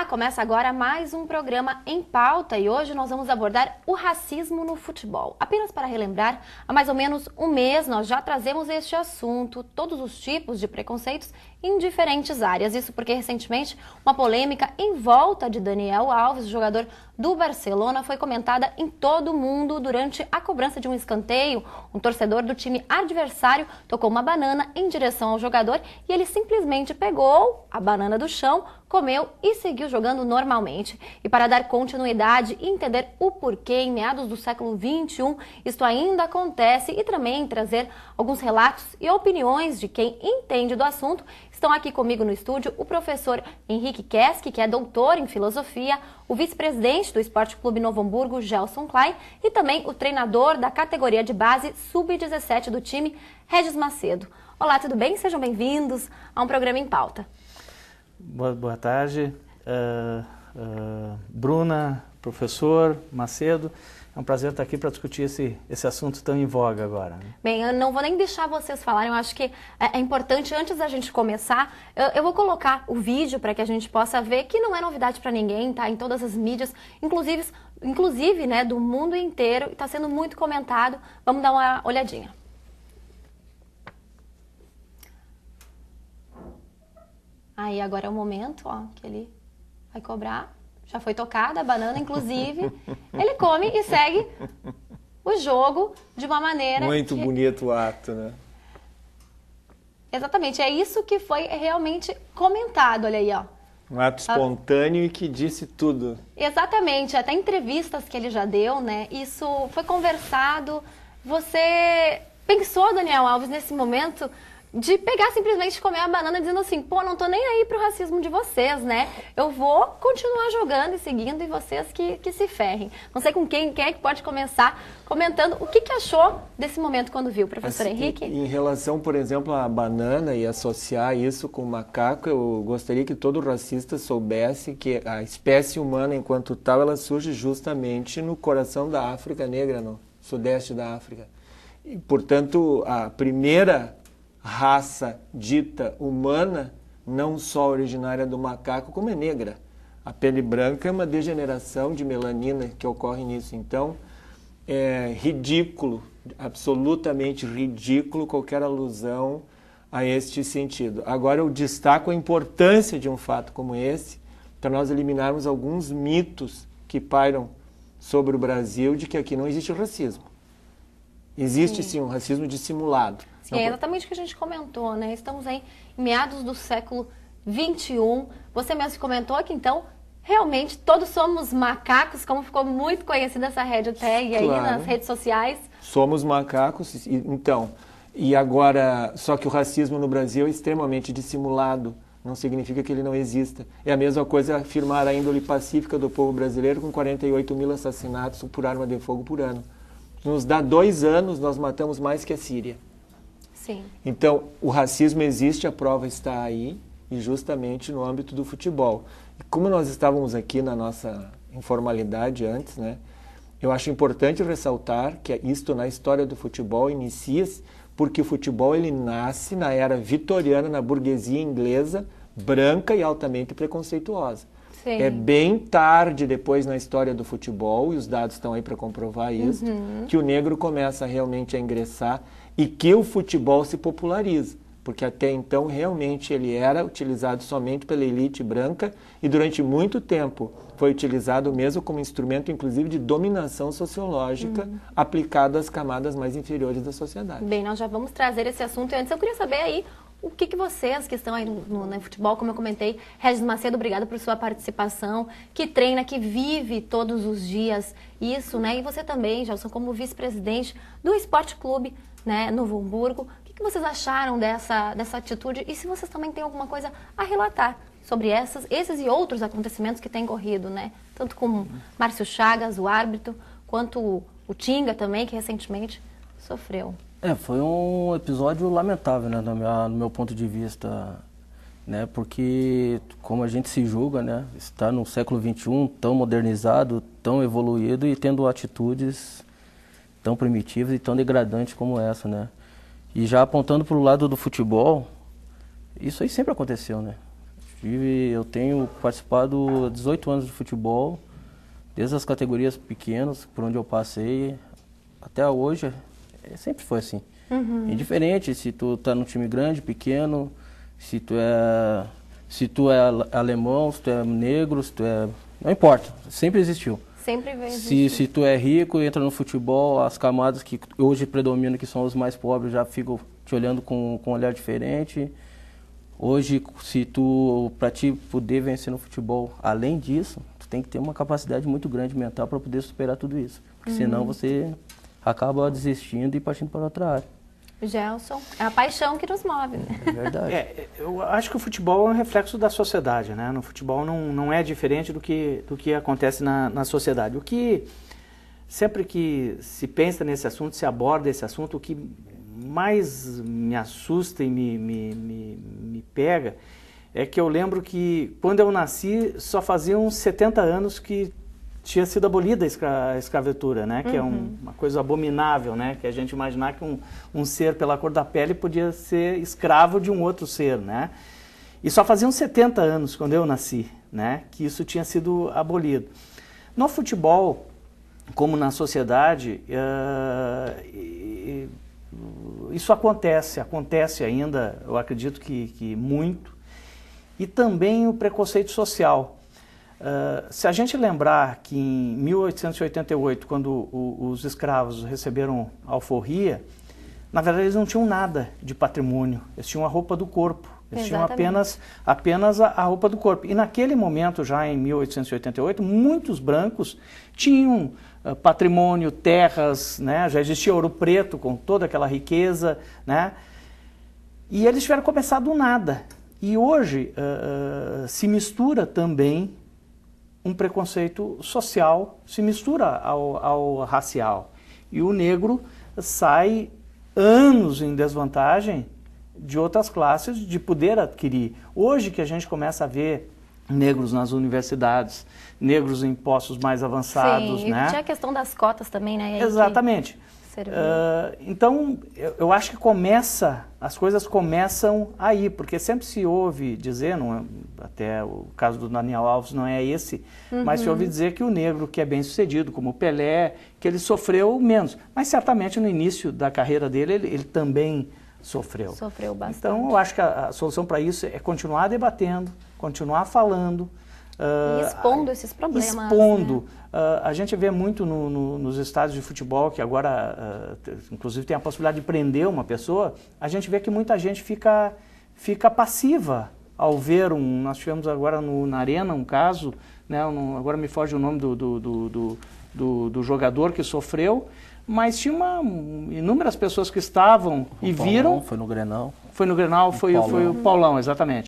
Começa agora mais um programa em pauta e hoje nós vamos abordar o racismo no futebol. Apenas para relembrar, há mais ou menos um mês nós já trazemos este assunto, todos os tipos de preconceitos em diferentes áreas. Isso porque recentemente uma polêmica em volta de Daniel Alves, jogador do Barcelona, foi comentada em todo o mundo durante a cobrança de um escanteio. Um torcedor do time adversário tocou uma banana em direção ao jogador e ele simplesmente pegou a banana do chão, comeu e seguiu jogando normalmente. E para dar continuidade e entender o porquê em meados do século XXI isto ainda acontece e também trazer alguns relatos e opiniões de quem entende do assunto, estão aqui comigo no estúdio o professor Henrique Keski, que é doutor em filosofia, o vice-presidente do Esporte Clube Novo Hamburgo, Gelson Klein, e também o treinador da categoria de base sub-17 do time, Regis Macedo. Olá, tudo bem? Sejam bem-vindos a um programa em pauta. Boa tarde, Bruna, professor Macedo. É um prazer estar aqui para discutir esse assunto tão em voga agora. Bem, eu não vou nem deixar vocês falarem, eu acho que é importante, antes da gente começar, eu vou colocar o vídeo para que a gente possa ver que não é novidade para ninguém, tá? Em todas as mídias, inclusive né, do mundo inteiro, está sendo muito comentado. Vamos dar uma olhadinha. Aí agora é o momento, ó, que ele vai cobrar. Já foi tocada a banana, inclusive. Ele come e segue o jogo de uma maneira... Muito bonito o ato, né? Exatamente, é isso que foi realmente comentado, olha aí, ó. Um ato espontâneo e que disse tudo. Exatamente, até entrevistas que ele já deu, né? Isso foi conversado. Você pensou, Daniel Alves, nesse momento... de pegar simplesmente comer a banana dizendo assim, pô, não tô nem aí pro racismo de vocês, né? Eu vou continuar jogando e seguindo e vocês que se ferrem. Não sei com quem é que pode começar comentando o que achou desse momento quando viu, professor Henrique? Em relação, por exemplo, à banana e associar isso com o macaco, eu gostaria que todo racista soubesse que a espécie humana, enquanto tal, ela surge justamente no coração da África Negra, no sudeste da África. E, portanto, a primeira raça dita humana, não só originária do macaco, como é negra. A pele branca é uma degeneração de melanina que ocorre nisso. Então, é ridículo, absolutamente ridículo qualquer alusão a este sentido. Agora, eu destaco a importância de um fato como esse, para nós eliminarmos alguns mitos que pairam sobre o Brasil de que aqui não existe racismo. Existe sim um racismo dissimulado. Sim, é exatamente o que a gente comentou, né? Estamos aí em meados do século XXI. Você mesmo comentou que, então, realmente todos somos macacos, como ficou muito conhecida essa hashtag aí nas redes sociais. Somos macacos, então. E agora, só que o racismo no Brasil é extremamente dissimulado. Não significa que ele não exista. É a mesma coisa afirmar a índole pacífica do povo brasileiro com 48 mil assassinatos por arma de fogo por ano. Nos dá 2 anos, nós matamos mais que a Síria. Sim. Então, o racismo existe, a prova está aí, e justamente no âmbito do futebol. E como nós estávamos aqui na nossa informalidade antes, né, eu acho importante ressaltar que isto na história do futebol inicia-se porque o futebol ele nasce na era vitoriana, na burguesia inglesa, branca e altamente preconceituosa. Sim. É bem tarde depois na história do futebol, e os dados estão aí para comprovar isso, que o negro começa realmente a ingressar e que o futebol se populariza, porque até então realmente ele era utilizado somente pela elite branca e durante muito tempo foi utilizado mesmo como instrumento, inclusive, de dominação sociológica aplicado às camadas mais inferiores da sociedade. Bem, nós já vamos trazer esse assunto. Antes eu queria saber aí o que vocês que estão aí no futebol, como eu comentei, Regis Macedo, obrigada por sua participação, que treina, que vive todos os dias isso, né? E você também, Gelson, como vice-presidente do Esporte Clube, né, Novo Hamburgo. O que vocês acharam dessa atitude? E se vocês também têm alguma coisa a relatar sobre esses e outros acontecimentos que têm corrido, né? Tanto com Márcio Chagas, o árbitro, quanto o Tinga também, que recentemente sofreu. Foi um episódio lamentável, né, no meu ponto de vista, né, porque como a gente se julga, né, está no século XXI, tão modernizado, tão evoluído e tendo atitudes tão primitivas e tão degradantes como essa, né. E já apontando para o lado do futebol, isso aí sempre aconteceu, né. Eu tenho participado 18 anos de futebol, desde as categorias pequenas, por onde eu passei, até hoje, sempre foi assim. Indiferente se tu tá num time grande, pequeno, se tu é alemão, se tu é negro, se tu é... Não importa, sempre existiu. Sempre vem existir. Se tu é rico e entra no futebol, as camadas que hoje predominam, que são os mais pobres, já ficam te olhando com um olhar diferente. Hoje, para ti poder vencer no futebol, além disso, tu tem que ter uma capacidade muito grande mental para poder superar tudo isso. Porque senão você acaba desistindo e partindo para outra área. Gelson, é a paixão que nos move, né? É verdade. Eu acho que o futebol é um reflexo da sociedade, né? No futebol não é diferente do que acontece na sociedade. O que, sempre que se pensa nesse assunto, se aborda esse assunto, o que mais me assusta e me pega é que eu lembro que quando eu nasci só faziam 70 anos que tinha sido abolida a escravatura, né? Que é uma coisa abominável, né? Que a gente imaginar que um ser pela cor da pele podia ser escravo de um outro ser, né? E só faziam 70 anos quando eu nasci, né? Que isso tinha sido abolido. No futebol, como na sociedade, isso acontece ainda, eu acredito que muito, e também o preconceito social. Se a gente lembrar que em 1888, quando os escravos receberam a alforria, na verdade eles não tinham nada de patrimônio, eles tinham a roupa do corpo, eles tinham apenas a roupa do corpo. E naquele momento, já em 1888, muitos brancos tinham patrimônio, terras, né? Já existia Ouro Preto com toda aquela riqueza, né? E eles tiveram que começar do nada. E hoje se mistura também um preconceito social, se mistura ao racial. E o negro sai anos em desvantagem de outras classes de poder adquirir. Hoje que a gente começa a ver negros nas universidades, negros em postos mais avançados, Sim, né? Tinha a questão das cotas também, né? Exatamente. Então, eu acho que as coisas começam aí, porque sempre se ouve dizer, até o caso do Daniel Alves não é esse, mas se ouve dizer que o negro que é bem sucedido, como o Pelé, que ele sofreu menos. Mas certamente no início da carreira dele, ele também sofreu. Sofreu bastante. Então, eu acho que a solução para isso é continuar debatendo, continuar falando. E expondo esses problemas. Expondo. Né? A gente vê muito nos estádios de futebol, que agora, inclusive, tem a possibilidade de prender uma pessoa, a gente vê que muita gente fica passiva ao ver Nós tivemos agora na Arena um caso, né, agora me foge o nome do jogador que sofreu, mas tinha inúmeras pessoas que estavam e viram... Foi no Grenal. Foi no Grenal, foi o Paulão, exatamente.